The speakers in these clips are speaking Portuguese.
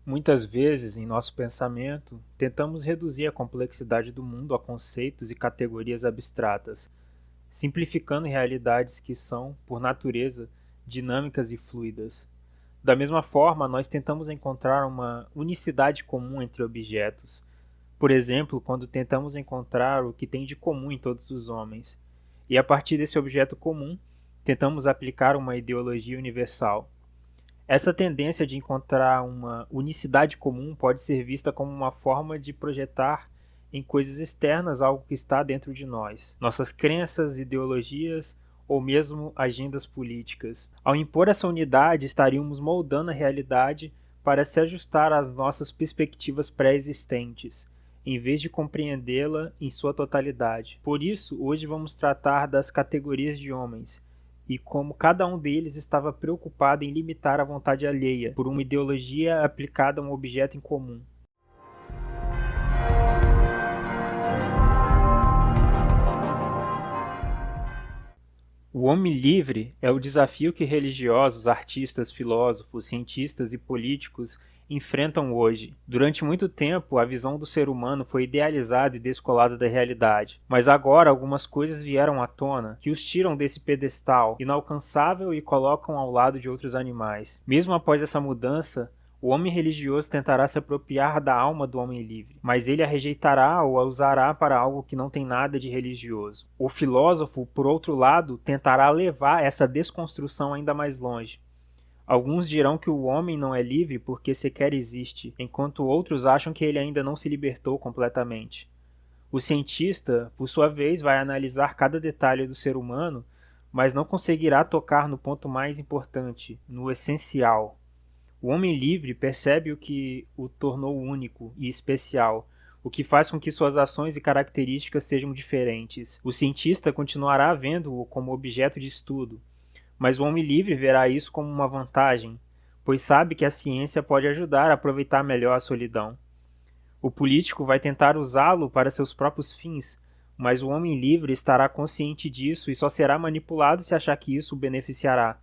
Muitas vezes, em nosso pensamento, tentamos reduzir a complexidade do mundo a conceitos e categorias abstratas, simplificando realidades que são, por natureza, dinâmicas e fluidas. Da mesma forma, nós tentamos encontrar uma unicidade comum entre objetos. Por exemplo, quando tentamos encontrar o que tem de comum em todos os homens. E a partir desse objeto comum, tentamos aplicar uma ideologia universal. Essa tendência de encontrar uma unicidade comum pode ser vista como uma forma de projetar em coisas externas algo que está dentro de nós, nossas crenças, ideologias ou mesmo agendas políticas. Ao impor essa unidade, estaríamos moldando a realidade para se ajustar às nossas perspectivas pré-existentes, em vez de compreendê-la em sua totalidade. Por isso, hoje vamos tratar das categorias de homens, e como cada um deles estava preocupado em limitar a vontade alheia por uma ideologia aplicada a um objeto em comum. O homem livre é o desafio que religiosos, artistas, filósofos, cientistas e políticos enfrentam hoje. Durante muito tempo, a visão do ser humano foi idealizada e descolada da realidade, mas agora algumas coisas vieram à tona que os tiram desse pedestal inalcançável e colocam ao lado de outros animais. Mesmo após essa mudança, o homem religioso tentará se apropriar da alma do homem livre, mas ele a rejeitará ou a usará para algo que não tem nada de religioso. O filósofo, por outro lado, tentará levar essa desconstrução ainda mais longe. Alguns dirão que o homem não é livre porque sequer existe, enquanto outros acham que ele ainda não se libertou completamente. O cientista, por sua vez, vai analisar cada detalhe do ser humano, mas não conseguirá tocar no ponto mais importante, no essencial. O homem livre percebe o que o tornou único e especial, o que faz com que suas ações e características sejam diferentes. O cientista continuará vendo-o como objeto de estudo, mas o homem livre verá isso como uma vantagem, pois sabe que a ciência pode ajudar a aproveitar melhor a solidão. O político vai tentar usá-lo para seus próprios fins, mas o homem livre estará consciente disso e só será manipulado se achar que isso o beneficiará.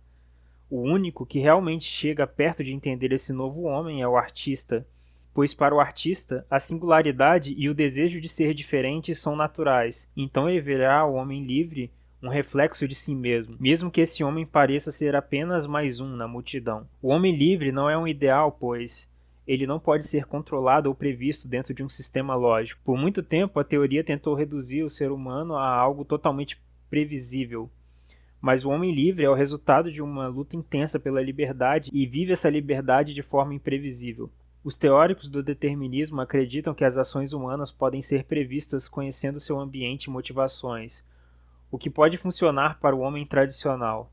O único que realmente chega perto de entender esse novo homem é o artista, pois para o artista a singularidade e o desejo de ser diferente são naturais, então ele verá o homem livre um reflexo de si mesmo, mesmo que esse homem pareça ser apenas mais um na multidão. O homem livre não é um ideal, pois ele não pode ser controlado ou previsto dentro de um sistema lógico. Por muito tempo, a teoria tentou reduzir o ser humano a algo totalmente previsível, mas o homem livre é o resultado de uma luta intensa pela liberdade e vive essa liberdade de forma imprevisível. Os teóricos do determinismo acreditam que as ações humanas podem ser previstas conhecendo seu ambiente e motivações, o que pode funcionar para o homem tradicional.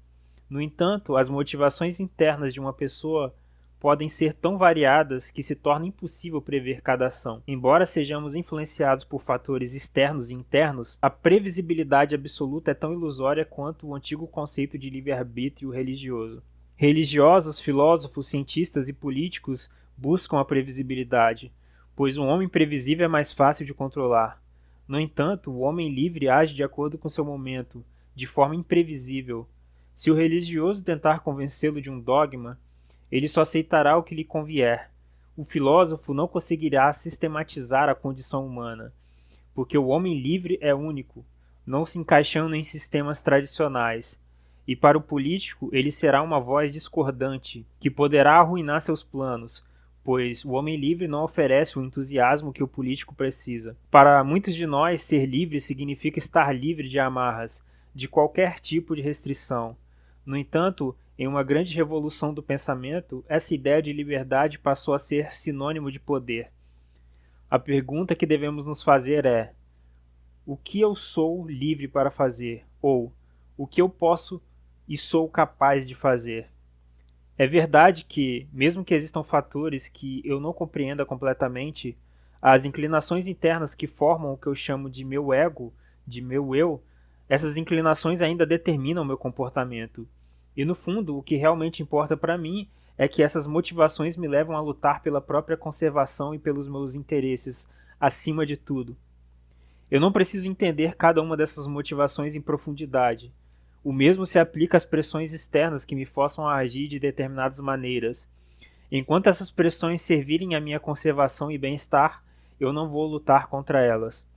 No entanto, as motivações internas de uma pessoa podem ser tão variadas que se torna impossível prever cada ação. Embora sejamos influenciados por fatores externos e internos, a previsibilidade absoluta é tão ilusória quanto o antigo conceito de livre-arbítrio religioso. Religiosos, filósofos, cientistas e políticos buscam a previsibilidade, pois um homem previsível é mais fácil de controlar. No entanto, o homem livre age de acordo com seu momento, de forma imprevisível. Se o religioso tentar convencê-lo de um dogma, ele só aceitará o que lhe convier. O filósofo não conseguirá sistematizar a condição humana, porque o homem livre é único, não se encaixando em sistemas tradicionais. E para o político, ele será uma voz discordante, que poderá arruinar seus planos, pois o homem livre não oferece o entusiasmo que o político precisa. Para muitos de nós, ser livre significa estar livre de amarras, de qualquer tipo de restrição. No entanto, em uma grande revolução do pensamento, essa ideia de liberdade passou a ser sinônimo de poder. A pergunta que devemos nos fazer é: o que eu sou livre para fazer? Ou o que eu posso e sou capaz de fazer? É verdade que, mesmo que existam fatores que eu não compreenda completamente, as inclinações internas que formam o que eu chamo de meu ego, de meu eu, essas inclinações ainda determinam meu comportamento. E no fundo, o que realmente importa para mim é que essas motivações me levam a lutar pela própria conservação e pelos meus interesses, acima de tudo. Eu não preciso entender cada uma dessas motivações em profundidade. O mesmo se aplica às pressões externas que me forçam a agir de determinadas maneiras. Enquanto essas pressões servirem à minha conservação e bem-estar, eu não vou lutar contra elas.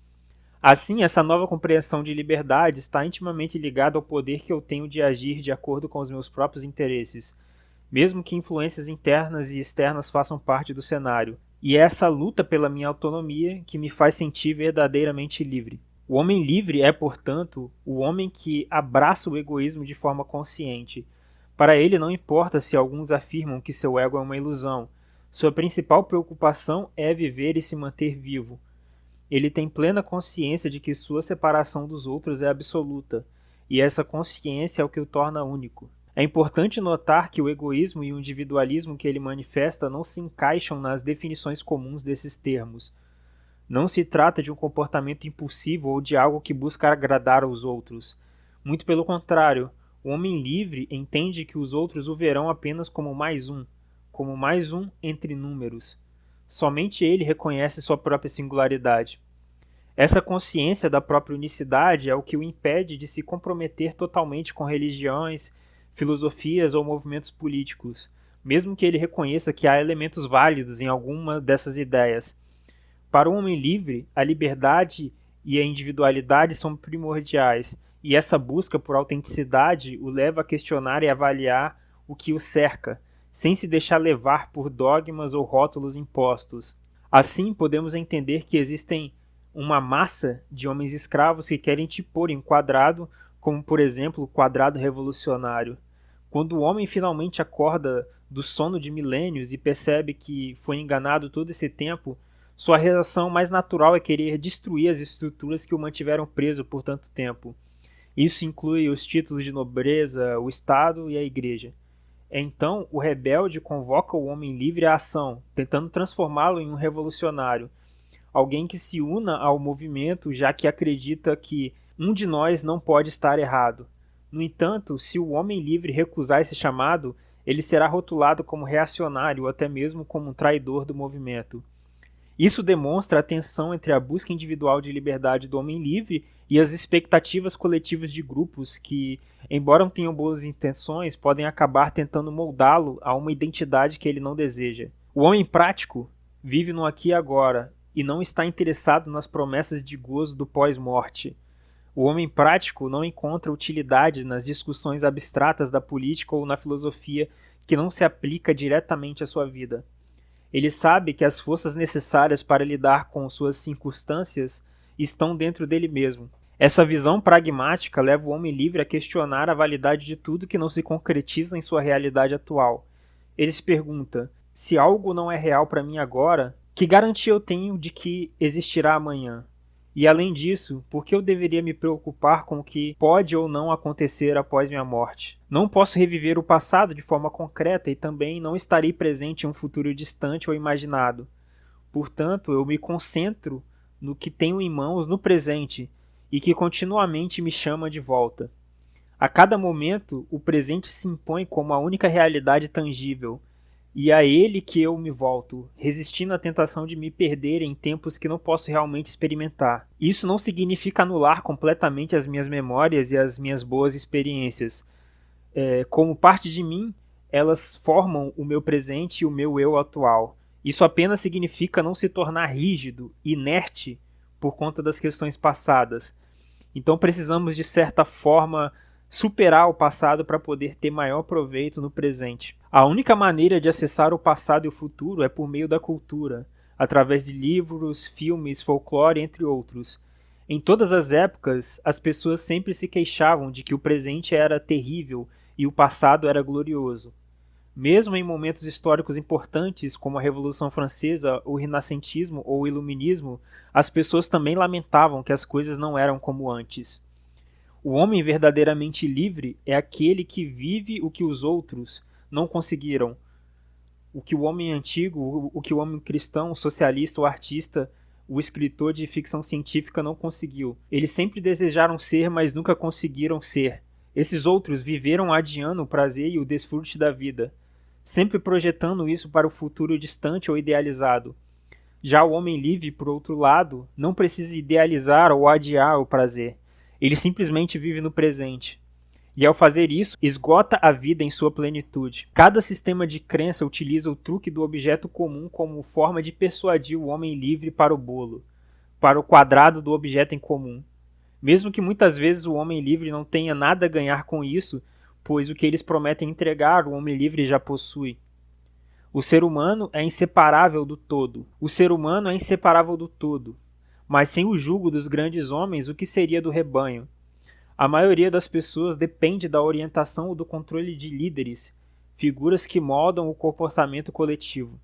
Assim, essa nova compreensão de liberdade está intimamente ligada ao poder que eu tenho de agir de acordo com os meus próprios interesses, mesmo que influências internas e externas façam parte do cenário. E é essa luta pela minha autonomia que me faz sentir verdadeiramente livre. O homem livre é, portanto, o homem que abraça o egoísmo de forma consciente. Para ele não importa se alguns afirmam que seu ego é uma ilusão. Sua principal preocupação é viver e se manter vivo. Ele tem plena consciência de que sua separação dos outros é absoluta, e essa consciência é o que o torna único. É importante notar que o egoísmo e o individualismo que ele manifesta não se encaixam nas definições comuns desses termos. Não se trata de um comportamento impulsivo ou de algo que busca agradar aos outros. Muito pelo contrário, o homem livre entende que os outros o verão apenas como mais um entre números. Somente ele reconhece sua própria singularidade. Essa consciência da própria unicidade é o que o impede de se comprometer totalmente com religiões, filosofias ou movimentos políticos, mesmo que ele reconheça que há elementos válidos em alguma dessas ideias. Para o homem livre, a liberdade e a individualidade são primordiais, e essa busca por autenticidade o leva a questionar e avaliar o que o cerca, sem se deixar levar por dogmas ou rótulos impostos. Assim, podemos entender que existem uma massa de homens escravos que querem te pôr em quadrado, como por exemplo o quadrado revolucionário. Quando o homem finalmente acorda do sono de milênios e percebe que foi enganado todo esse tempo, sua reação mais natural é querer destruir as estruturas que o mantiveram preso por tanto tempo. Isso inclui os títulos de nobreza, o Estado e a Igreja. Então, o rebelde convoca o homem livre à ação, tentando transformá-lo em um revolucionário, alguém que se una ao movimento, já que acredita que um de nós não pode estar errado. No entanto, se o homem livre recusar esse chamado, ele será rotulado como reacionário ou até mesmo como um traidor do movimento. Isso demonstra a tensão entre a busca individual de liberdade do homem livre e as expectativas coletivas de grupos que, embora tenham boas intenções, podem acabar tentando moldá-lo a uma identidade que ele não deseja. O homem prático vive no aqui e agora e não está interessado nas promessas de gozo do pós-morte. O homem prático não encontra utilidade nas discussões abstratas da política ou na filosofia que não se aplica diretamente à sua vida. Ele sabe que as forças necessárias para lidar com suas circunstâncias estão dentro dele mesmo. Essa visão pragmática leva o homem livre a questionar a validade de tudo que não se concretiza em sua realidade atual. Ele se pergunta: se algo não é real para mim agora, que garantia eu tenho de que existirá amanhã? E além disso, por que eu deveria me preocupar com o que pode ou não acontecer após minha morte? Não posso reviver o passado de forma concreta e também não estarei presente em um futuro distante ou imaginado. Portanto, eu me concentro no que tenho em mãos no presente e que continuamente me chama de volta. A cada momento, o presente se impõe como a única realidade tangível, e a ele que eu me volto, resistindo à tentação de me perder em tempos que não posso realmente experimentar. Isso não significa anular completamente as minhas memórias e as minhas boas experiências. Como parte de mim, elas formam o meu presente e o meu eu atual. Isso apenas significa não se tornar rígido, inerte, por conta das questões passadas. Então precisamos, de certa forma, superar o passado para poder ter maior proveito no presente. A única maneira de acessar o passado e o futuro é por meio da cultura, através de livros, filmes, folclore, entre outros. Em todas as épocas, as pessoas sempre se queixavam de que o presente era terrível e o passado era glorioso. Mesmo em momentos históricos importantes, como a Revolução Francesa, o Renascentismo ou o Iluminismo, as pessoas também lamentavam que as coisas não eram como antes. O homem verdadeiramente livre é aquele que vive o que os outros não conseguiram. O que o homem antigo, o que o homem cristão, o socialista, o artista, o escritor de ficção científica não conseguiu. Eles sempre desejaram ser, mas nunca conseguiram ser. Esses outros viveram adiando o prazer e o desfrute da vida, sempre projetando isso para o futuro distante ou idealizado. Já o homem livre, por outro lado, não precisa idealizar ou adiar o prazer. Ele simplesmente vive no presente. e ao fazer isso, esgota a vida em sua plenitude. Cada sistema de crença utiliza o truque do objeto comum como forma de persuadir o homem livre para o bolo, para o quadrado do objeto em comum. Mesmo que muitas vezes o homem livre não tenha nada a ganhar com isso, pois o que eles prometem entregar, o homem livre já possui. O ser humano é inseparável do todo. O ser humano é inseparável do todo. Mas sem o jugo dos grandes homens, o que seria do rebanho? A maioria das pessoas depende da orientação ou do controle de líderes, figuras que moldam o comportamento coletivo.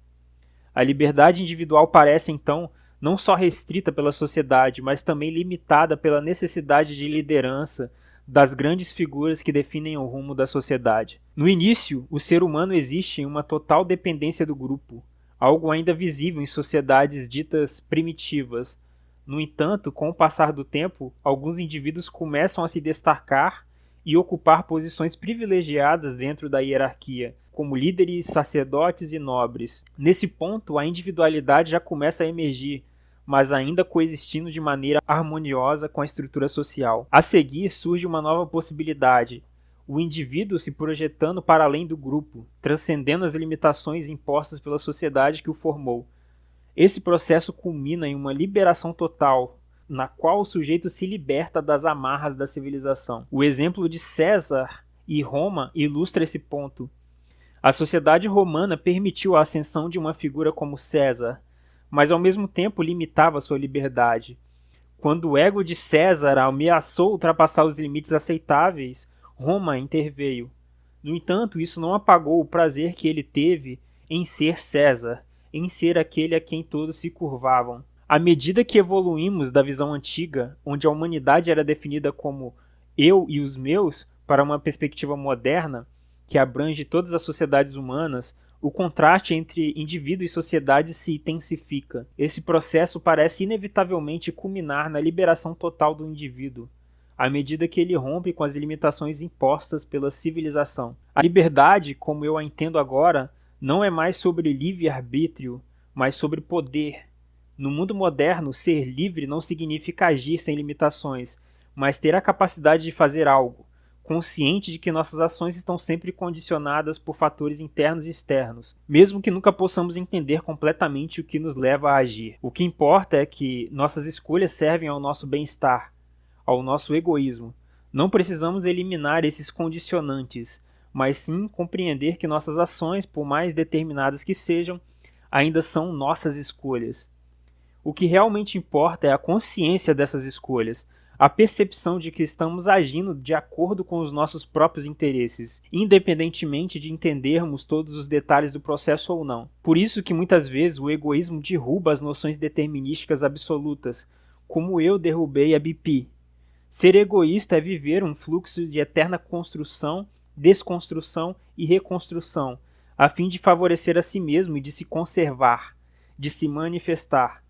A liberdade individual parece, então, não só restrita pela sociedade, mas também limitada pela necessidade de liderança das grandes figuras que definem o rumo da sociedade. No início, o ser humano existe em uma total dependência do grupo, algo ainda visível em sociedades ditas primitivas. No entanto, com o passar do tempo, alguns indivíduos começam a se destacar e ocupar posições privilegiadas dentro da hierarquia, como líderes, sacerdotes e nobres. Nesse ponto, a individualidade já começa a emergir, mas ainda coexistindo de maneira harmoniosa com a estrutura social. A seguir, surge uma nova possibilidade: o indivíduo se projetando para além do grupo, transcendendo as limitações impostas pela sociedade que o formou. Esse processo culmina em uma liberação total, na qual o sujeito se liberta das amarras da civilização. O exemplo de César e Roma ilustra esse ponto. A sociedade romana permitiu a ascensão de uma figura como César, mas ao mesmo tempo limitava sua liberdade. Quando o ego de César ameaçou ultrapassar os limites aceitáveis, Roma interveio. No entanto, isso não apagou o prazer que ele teve em ser César, em ser aquele a quem todos se curvavam. À medida que evoluímos da visão antiga, onde a humanidade era definida como eu e os meus, para uma perspectiva moderna, que abrange todas as sociedades humanas, o contraste entre indivíduo e sociedade se intensifica. Esse processo parece inevitavelmente culminar na liberação total do indivíduo, à medida que ele rompe com as limitações impostas pela civilização. A liberdade, como eu a entendo agora, não é mais sobre livre-arbítrio, mas sobre poder. No mundo moderno, ser livre não significa agir sem limitações, mas ter a capacidade de fazer algo, consciente de que nossas ações estão sempre condicionadas por fatores internos e externos, mesmo que nunca possamos entender completamente o que nos leva a agir. O que importa é que nossas escolhas servem ao nosso bem-estar, ao nosso egoísmo. Não precisamos eliminar esses condicionantes, mas sim compreender que nossas ações, por mais determinadas que sejam, ainda são nossas escolhas. O que realmente importa é a consciência dessas escolhas, a percepção de que estamos agindo de acordo com os nossos próprios interesses, independentemente de entendermos todos os detalhes do processo ou não. Por isso que muitas vezes o egoísmo derruba as noções determinísticas absolutas, como eu derrubei a BP. Ser egoísta é viver um fluxo de eterna construção, desconstrução e reconstrução, a fim de favorecer a si mesmo e de se conservar, de se manifestar.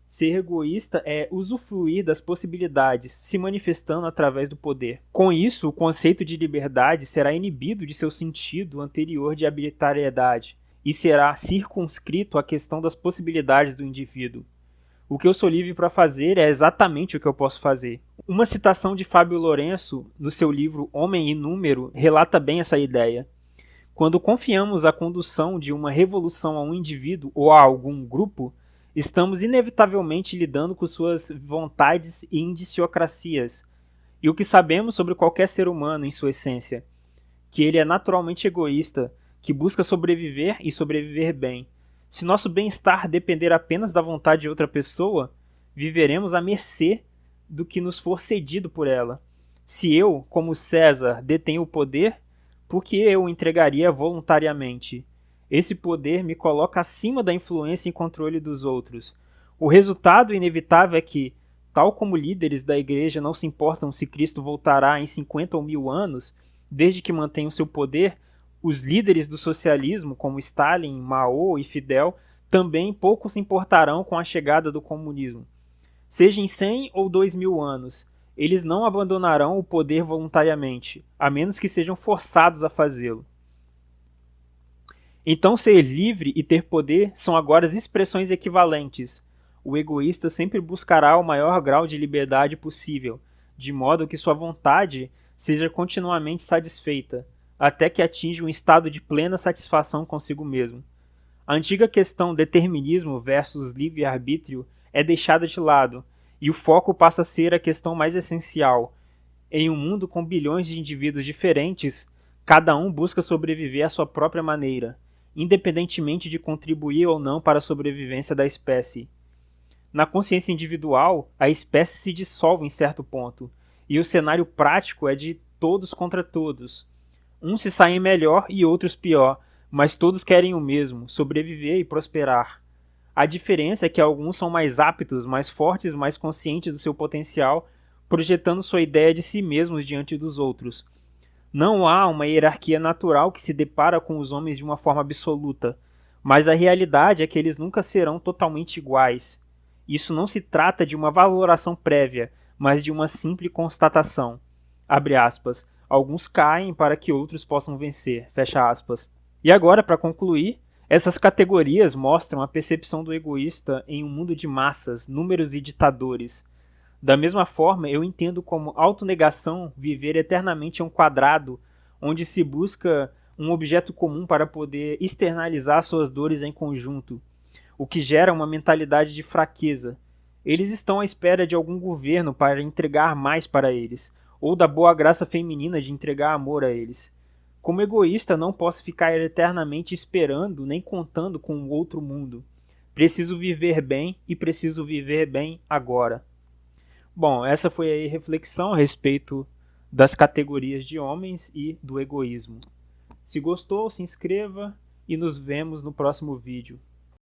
Ser egoísta é usufruir das possibilidades, se manifestando através do poder. Com isso, o conceito de liberdade será inibido de seu sentido anterior de arbitrariedade e será circunscrito à questão das possibilidades do indivíduo. O que eu sou livre para fazer é exatamente o que eu posso fazer. Uma citação de Fábio Lourenço, no seu livro Homem e Número, relata bem essa ideia. Quando confiamos a condução de uma revolução a um indivíduo ou a algum grupo, estamos inevitavelmente lidando com suas vontades e indiciocracias. E o que sabemos sobre qualquer ser humano em sua essência? Que ele é naturalmente egoísta, que busca sobreviver e sobreviver bem. Se nosso bem-estar depender apenas da vontade de outra pessoa, viveremos à mercê do que nos for cedido por ela. Se eu, como César, detenho o poder, por que eu o entregaria voluntariamente? Esse poder me coloca acima da influência e controle dos outros. O resultado inevitável é que, tal como líderes da igreja não se importam se Cristo voltará em 50 ou 1000 anos, desde que mantenham seu poder, os líderes do socialismo, como Stalin, Mao e Fidel, também pouco se importarão com a chegada do comunismo. Seja em 100 ou 2000 anos, eles não abandonarão o poder voluntariamente, a menos que sejam forçados a fazê-lo. Então ser livre e ter poder são agora as expressões equivalentes. O egoísta sempre buscará o maior grau de liberdade possível, de modo que sua vontade seja continuamente satisfeita, até que atinja um estado de plena satisfação consigo mesmo. A antiga questão determinismo versus livre-arbítrio é deixada de lado, e o foco passa a ser a questão mais essencial. Em um mundo com bilhões de indivíduos diferentes, cada um busca sobreviver à sua própria maneira, independentemente de contribuir ou não para a sobrevivência da espécie. Na consciência individual, a espécie se dissolve em certo ponto, e o cenário prático é de todos contra todos. Uns se saem melhor e outros pior, mas todos querem o mesmo, sobreviver e prosperar. A diferença é que alguns são mais aptos, mais fortes, mais conscientes do seu potencial, projetando sua ideia de si mesmos diante dos outros. Não há uma hierarquia natural que se depara com os homens de uma forma absoluta, mas a realidade é que eles nunca serão totalmente iguais. Isso não se trata de uma valoração prévia, mas de uma simples constatação. Abre aspas. Alguns caem para que outros possam vencer. Fecha aspas. E agora, para concluir, essas categorias mostram a percepção do egoísta em um mundo de massas, números e ditadores. Da mesma forma, eu entendo como autonegação viver eternamente em um quadrado onde se busca um objeto comum para poder externalizar suas dores em conjunto, o que gera uma mentalidade de fraqueza. Eles estão à espera de algum governo para entregar mais para eles, ou da boa graça feminina de entregar amor a eles. Como egoísta, não posso ficar eternamente esperando nem contando com o outro mundo. Preciso viver bem e preciso viver bem agora. Bom, essa foi a reflexão a respeito das categorias de homens e do egoísmo. Se gostou, se inscreva e nos vemos no próximo vídeo.